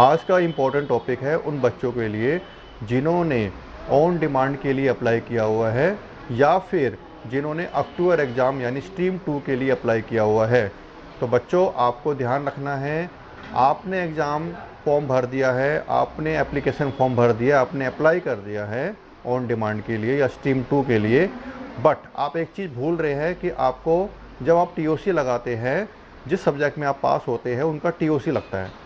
आज का important topic है उन बच्चों के लिए जिन्होंने ऑन डिमांड के लिए अप्लाई किया हुआ है या फिर जिन्होंने अक्टूबर एग्ज़ाम यानी स्ट्रीम 2 के लिए अप्लाई किया हुआ है। तो बच्चों, आपको ध्यान रखना है, आपने एग्ज़ाम फॉर्म भर दिया है, आपने एप्लीकेशन फॉर्म भर दिया, आपने अप्लाई कर दिया है ऑन डिमांड के लिए या स्ट्रीम 2 के लिए, बट आप एक चीज़ भूल रहे हैं कि आपको जब आप टीओसी लगाते हैं, जिस सब्जेक्ट में आप पास होते हैं उनका टीओसी लगता है।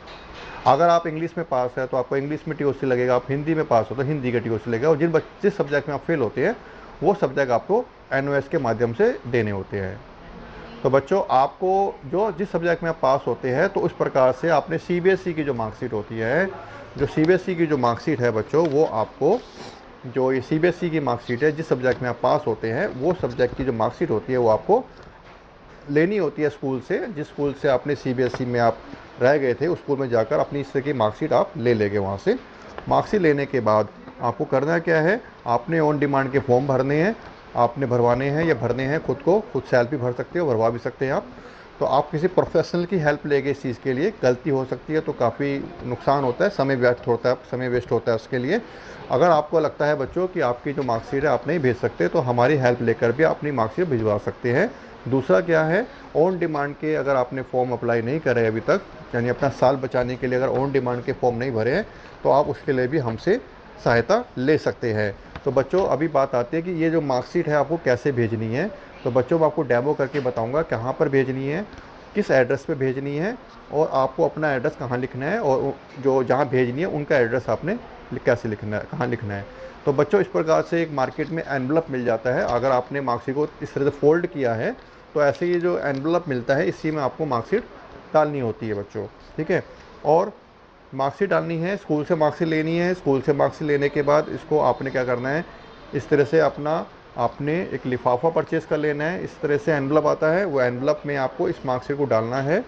अगर आप इंग्लिश में पास है तो आपको इंग्लिश में टीओसी लगेगा, आप हिंदी में पास हो तो हिंदी का टीओसी लगेगा, और जिस सब्जेक्ट में आप फेल होते हैं वो सब्जेक्ट आपको एनओएस के माध्यम से देने होते हैं। तो बच्चों, आपको जो जिस सब्जेक्ट में आप पास होते हैं तो उस प्रकार से आपने सीबीएसई की जो मार्कशीट होती है, जो सीबीएसई की जो मार्कशीट है बच्चों, वो आपको जो ये सीबीएसई की मार्कशीट है, जिस सब्जेक्ट में आप पास होते हैं वो सब्जेक्ट की जो मार्कशीट होती है वो आपको लेनी होती है स्कूल से। जिस स्कूल से आपने सीबीएसई में आप रह गए थे उस स्कूल में जाकर अपनी इस तरह की मार्कशीट आप ले लेंगे वहाँ से। मार्कशीट लेने के बाद आपको करना क्या है, आपने ऑन डिमांड के फॉर्म भरने हैं, आपने भरवाने हैं या भरने हैं खुद सेल्फ भी भर सकते हो, भरवा भी सकते हैं आप। तो आप किसी प्रोफेशनल की हेल्प लेंगे इस चीज़ के लिए, गलती हो सकती है तो काफ़ी नुकसान होता है, समय वेस्ट होता है उसके लिए। अगर आपको लगता है बच्चों कि आपकी जो मार्कशीट है आप नहीं भेज सकते तो हमारी हेल्प लेकर भी अपनी मार्कशीट भिजवा सकते हैं। दूसरा क्या है, ऑन डिमांड के अगर आपने फॉर्म अप्लाई नहीं करे अभी तक, यानी अपना साल बचाने के लिए अगर ऑन डिमांड के फॉर्म नहीं भरे हैं तो आप उसके लिए भी हमसे सहायता ले सकते हैं। तो बच्चों, अभी बात आती है कि ये जो मार्कशीट है आपको कैसे भेजनी है। तो बच्चों, मैं आपको डेमो करके बताऊंगा कहाँ पर भेजनी है, किस एड्रेस पे भेजनी है, और आपको अपना एड्रेस कहाँ लिखना है, और जो जहाँ भेजनी है उनका एड्रेस आपने कैसे लिखना है, कहाँ लिखना है। तो बच्चों, इस प्रकार से एक मार्केट में एनवलप मिल जाता है। अगर आपने मार्कशीट को इस तरह से फोल्ड किया है तो ऐसे ये जो एनवलप मिलता है इसी में आपको मार्कशीट डालनी होती है बच्चों। ठीक है, और मार्कशीट डालनी है, स्कूल से मार्कशीट लेनी है। स्कूल से मार्कशीट लेने के बाद इसको आपने क्या करना है, इस तरह से आपने एक लिफाफा परचेज़ कर लेना है। इस तरह से एनवलप आता है, वो एनवलप में आपको इस मार्कशीट को डालना है,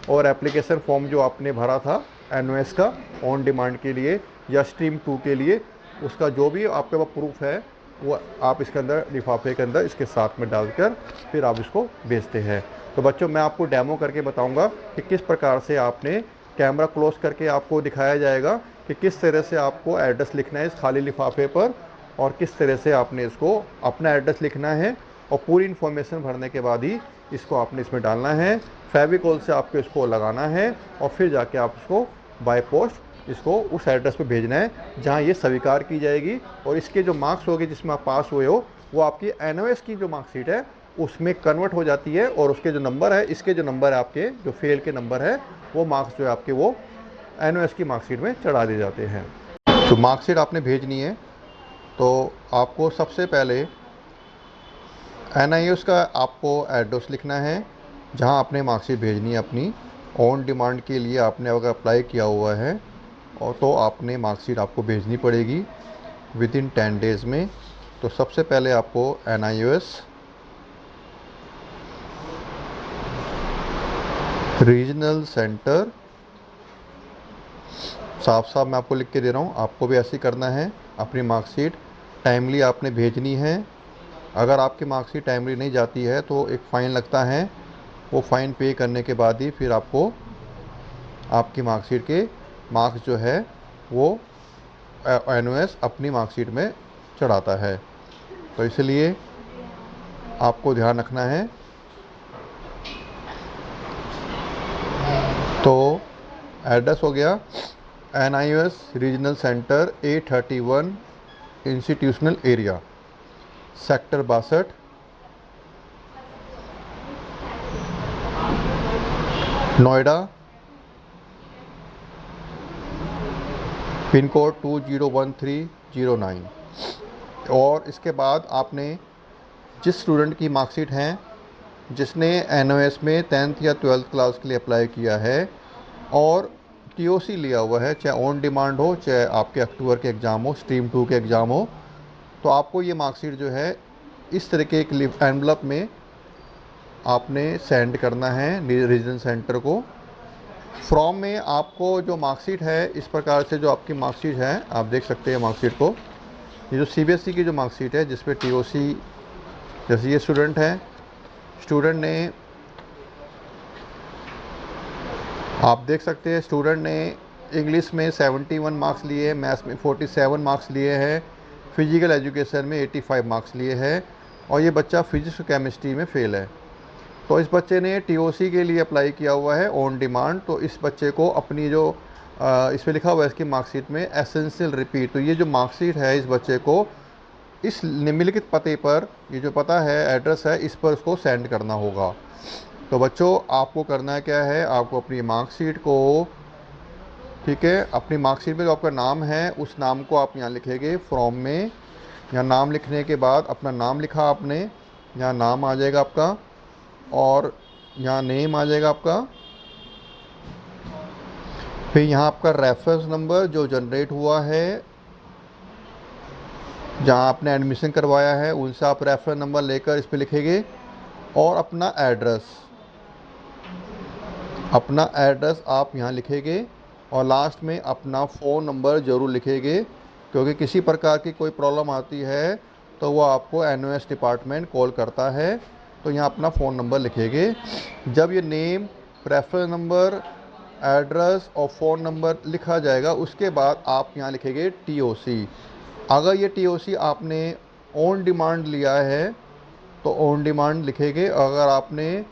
और एप्लीकेशन फॉर्म जो आपने भरा था एनओएस का ऑन डिमांड के लिए या स्ट्रीम 2 के लिए, उसका जो भी आपके पास प्रूफ है वो आप इसके अंदर लिफाफे के अंदर इसके साथ में डालकर फिर आप इसको भेजते हैं। तो बच्चों, मैं आपको डेमो करके बताऊंगा कि किस प्रकार से आपने कैमरा क्लोज करके आपको दिखाया जाएगा कि किस तरह से आपको एड्रेस लिखना है इस खाली लिफाफे पर, और किस तरह से आपने इसको अपना एड्रेस लिखना है, और पूरी इन्फॉर्मेशन भरने के बाद ही इसको आपने इसमें डालना है। फेविकोल से आपको इसको लगाना है और फिर जाके आप इसको बाय पोस्ट इसको उस एड्रेस पे भेजना है जहाँ ये स्वीकार की जाएगी, और इसके जो मार्क्स होंगे जिसमें आप पास हुए हो वो आपकी एनओएस की जो मार्कशीट है उसमें कन्वर्ट हो जाती है, और उसके जो नंबर है, इसके जो नंबर है आपके जो फेल के नंबर है, वो मार्क्स जो है आपके वो एनओएस की मार्कशीट में चढ़ा दिए जाते हैं। तो मार्कशीट आपने भेजनी है तो आपको सबसे पहले एनआईएस का आपको एड्रेस लिखना है जहां आपने मार्कशीट भेजनी है अपनी। ऑन डिमांड के लिए आपने अगर अप्लाई किया हुआ है और तो आपने मार्कशीट आपको भेजनी पड़ेगी विद इन 10 डेज़ में। तो सबसे पहले आपको एनआईएस रीजनल सेंटर, साफ साफ मैं आपको लिख के दे रहा हूँ, आपको भी ऐसे ही करना है। अपनी मार्कशीट टाइमली आपने भेजनी है। अगर आपकी मार्कशीट टाइमली नहीं जाती है तो एक फ़ाइन लगता है, वो फ़ाइन पे करने के बाद ही फिर आपको आपकी मार्कशीट के मार्क्स जो है वो एनओएस अपनी मार्कशीट में चढ़ाता है। तो इसलिए आपको ध्यान रखना है। तो एड्रेस हो गया NIS regional centre A31 institutional area, sector 62, Noida, pin code 201309। और इसके बाद आपने जिस स्टूडेंट की मार्कशीट हैं जिसने एनओएस में 10th या 12th क्लास के लिए अप्लाई किया है और टीओसी लिया हुआ है, चाहे ऑन डिमांड हो चाहे आपके अक्टूबर के एग्ज़ाम हो, स्ट्रीम 2 के एग्ज़ाम हो, तो आपको ये मार्कशीट जो है इस तरह के एक एनवलप में आपने सेंड करना है रीजनल सेंटर को। फ्रॉम में आपको जो मार्कशीट है इस प्रकार से जो आपकी मार्कशीट है आप देख सकते हैं मार्कशीट को। ये जो सीबीएसई की जो मार्कशीट है जिस पे टीओसी, जैसे ये स्टूडेंट है, स्टूडेंट ने आप देख सकते हैं स्टूडेंट ने इंग्लिश में 71 मार्क्स लिए हैं, मैथ्स में 47 मार्क्स लिए हैं, फिजिकल एजुकेशन में 85 मार्क्स लिए हैं और ये बच्चा फिजिक्स और केमिस्ट्री में फ़ेल है। तो इस बच्चे ने टीओसी के लिए अप्लाई किया हुआ है ऑन डिमांड। तो इस बच्चे को अपनी जो इस पर लिखा हुआ है इसकी मार्कशीट में एसेंशियल रिपीट, तो ये जो मार्कशीट है इस बच्चे को इस निम्नलिखित पते पर, ये जो पता है एड्रेस है, इस पर उसको सेंड करना होगा। तो बच्चों आपको करना क्या है, आपको अपनी मार्कशीट को, ठीक है, अपनी मार्कशीट में जो आपका नाम है उस नाम को आप यहाँ लिखेंगे फ्रॉम में। यहाँ नाम लिखने के बाद अपना नाम लिखा आपने, यहाँ नाम आ जाएगा आपका और यहाँ नेम आ जाएगा आपका। फिर यहाँ आपका रेफरेंस नंबर जो जनरेट हुआ है, जहाँ आपने एडमिशन करवाया है उनसे आप रेफरेंस नंबर लेकर इस पर लिखेंगे और अपना एड्रेस आप यहाँ लिखेंगे और लास्ट में अपना फ़ोन नंबर ज़रूर लिखेंगे, क्योंकि किसी प्रकार की कोई प्रॉब्लम आती है तो वो आपको एनओएस डिपार्टमेंट कॉल करता है। तो यहाँ अपना फ़ोन नंबर लिखेंगे। जब ये नेम, रेफरेंस नंबर, एड्रेस और फ़ोन नंबर लिखा जाएगा उसके बाद आप यहाँ लिखेंगे टीओसी। अगर ये टीओसी आपने ऑन डिमांड लिया है तो ऑन डिमांड लिखेंगे। अगर आपने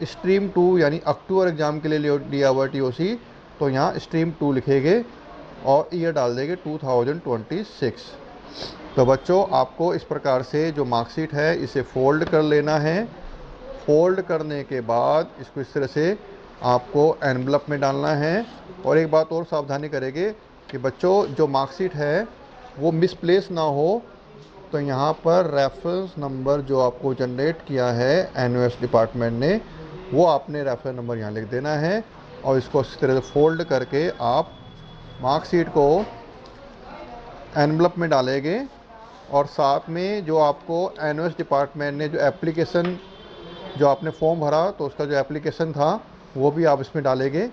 स्ट्रीम 2 यानी अक्टूबर एग्ज़ाम के लिए लिया हुआ टीओसी तो यहाँ स्ट्रीम 2 लिखेंगे और ईयर डाल देंगे 2026। तो बच्चों आपको इस प्रकार से जो मार्कशीट है इसे फ़ोल्ड कर लेना है। फ़ोल्ड करने के बाद इसको इस तरह से आपको एनवलप में डालना है। और एक बात और सावधानी करेंगे कि बच्चों जो मार्कशीट है वो मिसप्लेस ना हो। तो यहाँ पर रेफरेंस नंबर जो आपको जनरेट किया है एनओएस डिपार्टमेंट ने, वो आपने रेफरेंस नंबर यहाँ लिख देना है और इसको इस तरह से फ़ोल्ड करके आप मार्कशीट को एनवलप में डालेंगे। और साथ में जो आपको एनओएस डिपार्टमेंट ने जो एप्लीकेशन, जो आपने फॉर्म भरा तो उसका जो एप्लीकेशन था वो भी आप इसमें डालेंगे।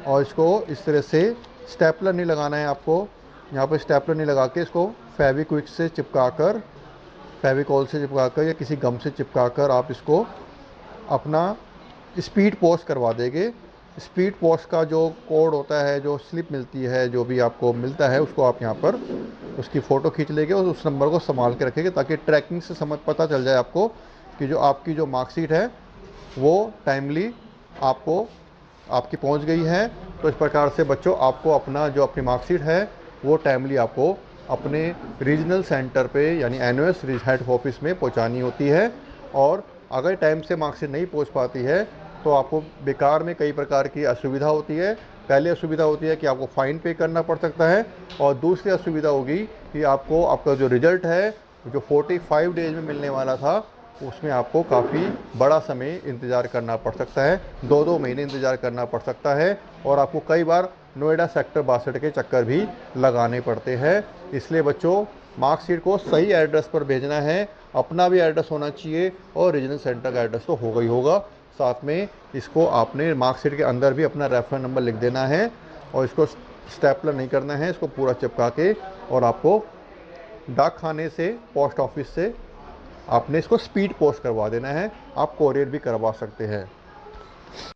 और इसको इस तरह से स्टेपलर नहीं लगाना है आपको, यहाँ पर स्टेपलर नहीं लगा के इसको फेविक्विक से चिपका कर, फेविकॉल से चिपका कर या किसी गम से चिपका कर आप इसको अपना स्पीड पोस्ट करवा देंगे। स्पीड पोस्ट का जो कोड होता है, जो स्लिप मिलती है, जो भी आपको मिलता है उसको आप यहाँ पर उसकी फ़ोटो खींच लेंगे और उस नंबर को संभाल के रखेंगे ताकि ट्रैकिंग से पता चल जाए आपको कि जो आपकी जो मार्कशीट है वो टाइमली आपकी पहुंच गई है। तो इस प्रकार से बच्चों आपको अपना जो अपनी मार्कशीट है वो टाइमली आपको अपने रीजनल सेंटर पे यानी एनओएस हेड ऑफिस में पहुंचानी होती है। और अगर टाइम से मार्कशीट नहीं पहुंच पाती है तो आपको बेकार में कई प्रकार की असुविधा होती है। पहली असुविधा होती है कि आपको फ़ाइन पे करना पड़ सकता है और दूसरी असुविधा होगी कि आपको आपका जो रिज़ल्ट है जो 45 डेज में मिलने वाला था उसमें आपको काफ़ी बड़ा समय इंतज़ार करना पड़ सकता है, 2-2 महीने इंतज़ार करना पड़ सकता है और आपको कई बार नोएडा सेक्टर 62 के चक्कर भी लगाने पड़ते हैं। इसलिए बच्चों मार्कशीट को सही एड्रेस पर भेजना है, अपना भी एड्रेस होना चाहिए और रीजनल सेंटर का एड्रेस तो होगा ही होगा। साथ में इसको आपने मार्कशीट के अंदर भी अपना रेफरेंस नंबर लिख देना है और इसको स्टेपलर नहीं करना है, इसको पूरा चिपका के, और आपको डाक खाने से, पोस्ट ऑफिस से आपने इसको स्पीड पोस्ट करवा देना है। आप कोरियर भी करवा सकते हैं।